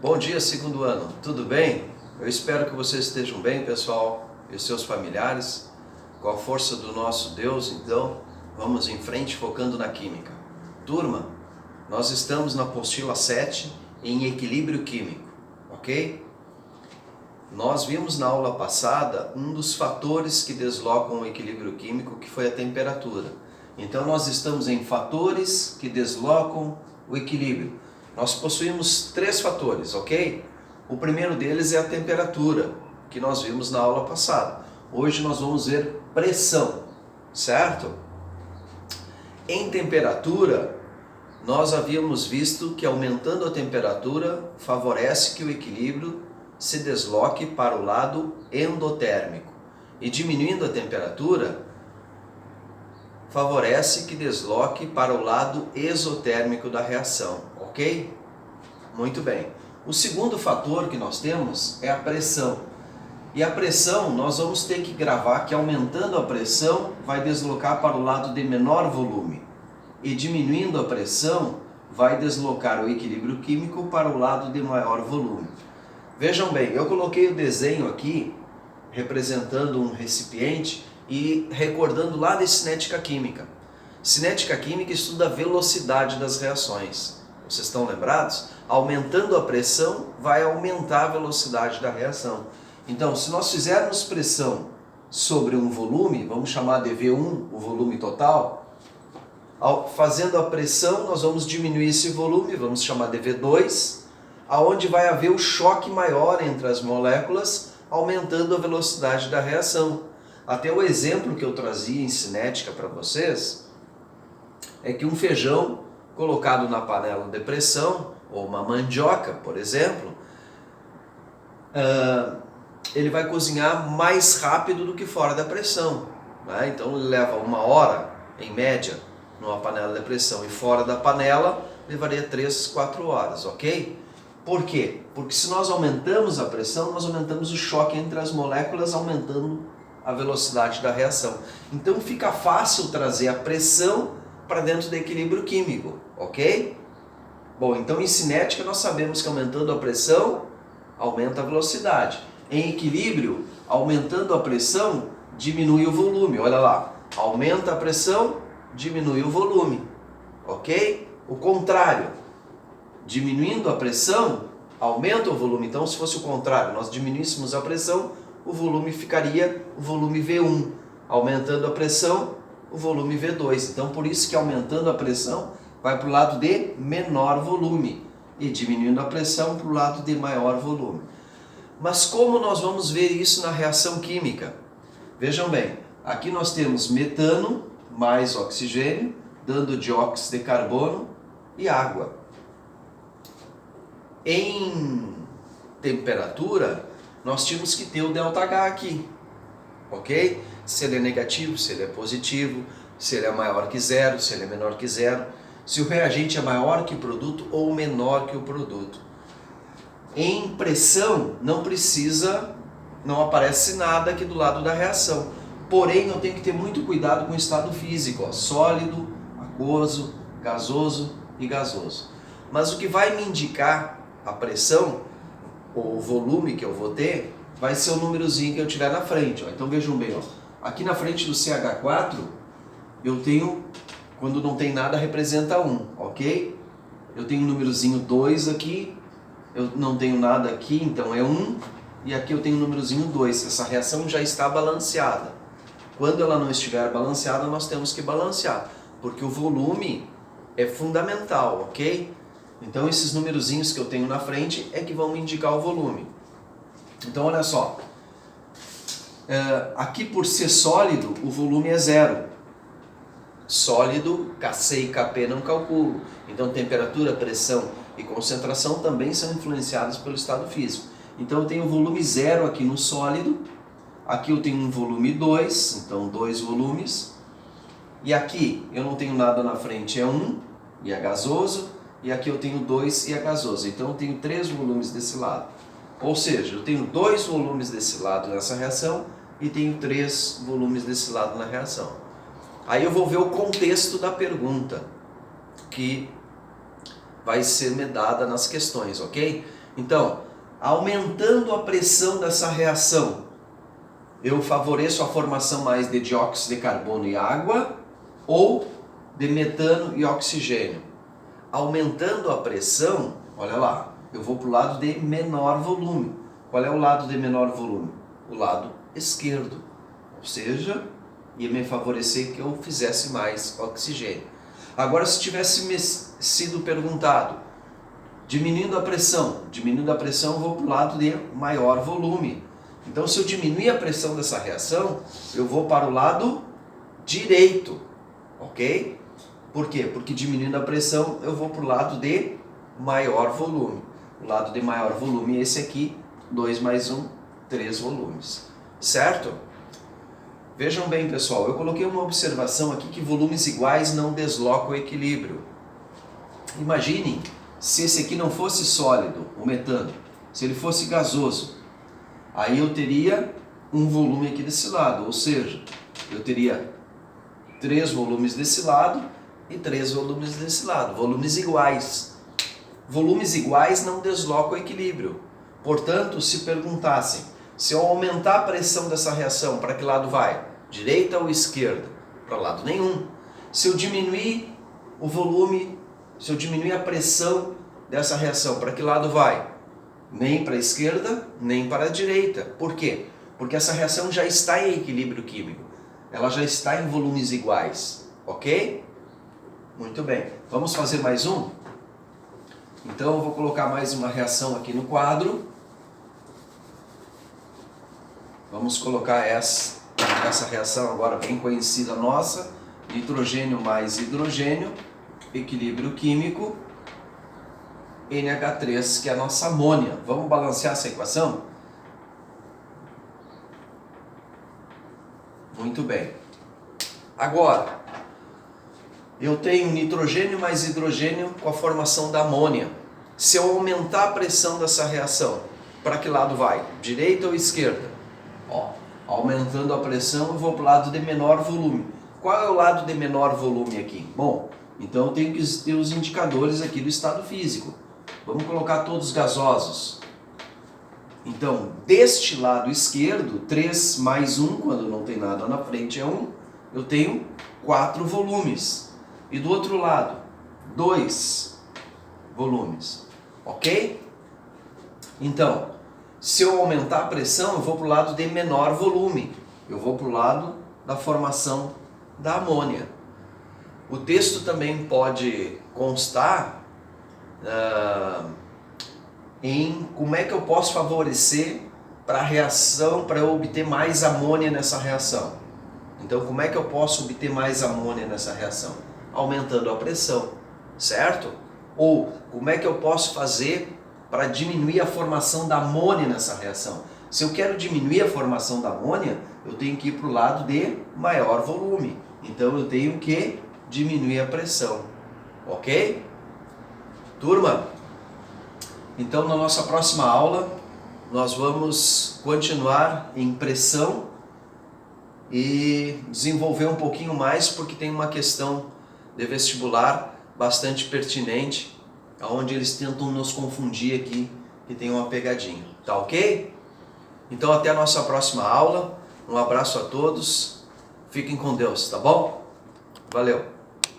Bom dia, segundo ano. Tudo bem? Eu espero que vocês estejam bem, pessoal, e seus familiares. Com a força do nosso Deus, então, vamos em frente focando na química. Turma, nós estamos na apostila 7 em equilíbrio químico, ok? Nós vimos na aula passada um dos fatores que deslocam o equilíbrio químico, que foi a temperatura. Então nós estamos em fatores que deslocam o equilíbrio. Nós possuímos 3 fatores, ok? O primeiro deles é a temperatura, que nós vimos na aula passada. Hoje nós vamos ver pressão, certo? Em temperatura, nós havíamos visto que aumentando a temperatura favorece que o equilíbrio se desloque para o lado endotérmico. E diminuindo a temperatura, favorece que desloque para o lado exotérmico da reação, ok? Muito bem. O segundo fator que nós temos é a pressão. E a pressão, nós vamos ter que gravar que aumentando a pressão vai deslocar para o lado de menor volume. E diminuindo a pressão vai deslocar o equilíbrio químico para o lado de maior volume. Vejam bem, eu coloquei o desenho aqui representando um recipiente e recordando lá de cinética química. Cinética química estuda a velocidade das reações. Vocês estão lembrados? Aumentando a pressão vai aumentar a velocidade da reação. Então, se nós fizermos pressão sobre um volume, vamos chamar de V1, o volume total, fazendo a pressão nós vamos diminuir esse volume, vamos chamar de V2, aonde vai haver o choque maior entre as moléculas, aumentando a velocidade da reação. Até o exemplo que eu trazia em cinética para vocês é que um feijão colocado na panela de pressão, ou uma mandioca, por exemplo, ele vai cozinhar mais rápido do que fora da pressão, né? Então ele leva 1 hora, em média, numa panela de pressão, e fora da panela levaria 3, 4 horas, ok? Por quê? Porque se nós aumentamos a pressão, nós aumentamos o choque entre as moléculas, aumentando a velocidade da reação. Então fica fácil trazer a pressão para dentro do equilíbrio químico, ok? Bom, então em cinética nós sabemos que aumentando a pressão, aumenta a velocidade. Em equilíbrio, aumentando a pressão, diminui o volume. Olha lá, aumenta a pressão, diminui o volume, ok? O contrário, diminuindo a pressão, aumenta o volume. Então se fosse o contrário, nós diminuíssemos a pressão, o volume ficaria o volume V1. Aumentando a pressão, o volume V2. Então por isso que aumentando a pressão vai para o lado de menor volume e diminuindo a pressão para o lado de maior volume. Mas como nós vamos ver isso na reação química? Vejam bem, aqui nós temos metano mais oxigênio, dando dióxido de carbono e água. Em temperatura, nós tínhamos que ter o ΔH aqui, ok? Se ele é negativo, se ele é positivo, se ele é maior que zero, se ele é menor que zero, se o reagente é maior que o produto ou menor que o produto. Em pressão, não aparece nada aqui do lado da reação. Porém, eu tenho que ter muito cuidado com o estado físico, ó, sólido, aquoso, gasoso e gasoso. Mas o que vai me indicar a pressão, ou o volume que eu vou ter, vai ser o númerozinho que eu tiver na frente. Ó. Então vejam bem, ó, aqui na frente do CH4, eu tenho, quando não tem nada, representa 1, ok? Eu tenho o númerozinho 2 aqui, eu não tenho nada aqui, então é 1, e aqui eu tenho o númerozinho 2. Essa reação já está balanceada. Quando ela não estiver balanceada, nós temos que balancear, porque o volume é fundamental, ok? Então esses numerozinhos que eu tenho na frente é que vão me indicar o volume. Então olha só, aqui por ser sólido, o volume é 0. Sólido, Kc e Kp não calculo. Então temperatura, pressão e concentração também são influenciadas pelo estado físico. Então eu tenho volume 0 aqui no sólido, aqui eu tenho um volume 2, então 2 volumes, e aqui eu não tenho nada na frente, é 1 e é gasoso, e aqui eu tenho 2 e é gasoso, então eu tenho 3 volumes desse lado. Ou seja, eu tenho 2 volumes desse lado nessa reação e tenho 3 volumes desse lado na reação. Aí eu vou ver o contexto da pergunta, que vai ser me dada nas questões, ok? Então, aumentando a pressão dessa reação, eu favoreço a formação mais de dióxido de carbono e água ou de metano e oxigênio. Aumentando a pressão, olha lá, eu vou para o lado de menor volume. Qual é o lado de menor volume? O lado esquerdo. Ou seja, ia me favorecer que eu fizesse mais oxigênio. Agora, se tivesse me sido perguntado, diminuindo a pressão, eu vou para o lado de maior volume. Então, se eu diminuir a pressão dessa reação, eu vou para o lado direito, ok? Por quê? Porque diminuindo a pressão, eu vou para o lado de maior volume. O lado de maior volume é esse aqui, 2 mais 1, 3 volumes, certo? Vejam bem, pessoal, eu coloquei uma observação aqui que volumes iguais não deslocam o equilíbrio. Imaginem se esse aqui não fosse sólido, o metano, se ele fosse gasoso. Aí eu teria um volume aqui desse lado, ou seja, eu teria 3 volumes desse lado e 3 volumes desse lado, volumes iguais. Volumes iguais não deslocam o equilíbrio. Portanto, se perguntassem, se eu aumentar a pressão dessa reação, para que lado vai? Direita ou esquerda? Para lado nenhum. Se eu diminuir o volume, se eu diminuir a pressão dessa reação, para que lado vai? Nem para a esquerda, nem para a direita. Por quê? Porque essa reação já está em equilíbrio químico. Ela já está em volumes iguais. Ok? Muito bem. Vamos fazer mais um? Então eu vou colocar mais uma reação aqui no quadro. Vamos colocar essa reação agora bem conhecida nossa. Nitrogênio mais hidrogênio. Equilíbrio químico. NH3, que é a nossa amônia. Vamos balancear essa equação? Muito bem. Agora, eu tenho nitrogênio mais hidrogênio com a formação da amônia. Se eu aumentar a pressão dessa reação, para que lado vai? Direita ou esquerda? Aumentando a pressão, eu vou para o lado de menor volume. Qual é o lado de menor volume aqui? Bom, então eu tenho que ter os indicadores aqui do estado físico. Vamos colocar todos gasosos. Então, deste lado esquerdo, 3 mais 1, quando não tem nada na frente é 1, eu tenho 4 volumes. E do outro lado, 2 volumes. Ok? Então, se eu aumentar a pressão, eu vou para o lado de menor volume. Eu vou para o lado da formação da amônia. O texto também pode constar em como é que eu posso favorecer para a reação, para eu obter mais amônia nessa reação. Então, como é que eu posso obter mais amônia nessa reação? Aumentando a pressão, certo? Ou, como é que eu posso fazer para diminuir a formação da amônia nessa reação? Se eu quero diminuir a formação da amônia, eu tenho que ir para o lado de maior volume. Então, eu tenho que diminuir a pressão, ok? Turma, então na nossa próxima aula nós vamos continuar em pressão e desenvolver um pouquinho mais, porque tem uma questão de vestibular bastante pertinente, onde eles tentam nos confundir aqui, que tem uma pegadinha, tá ok? Então até a nossa próxima aula, um abraço a todos, fiquem com Deus, tá bom? Valeu!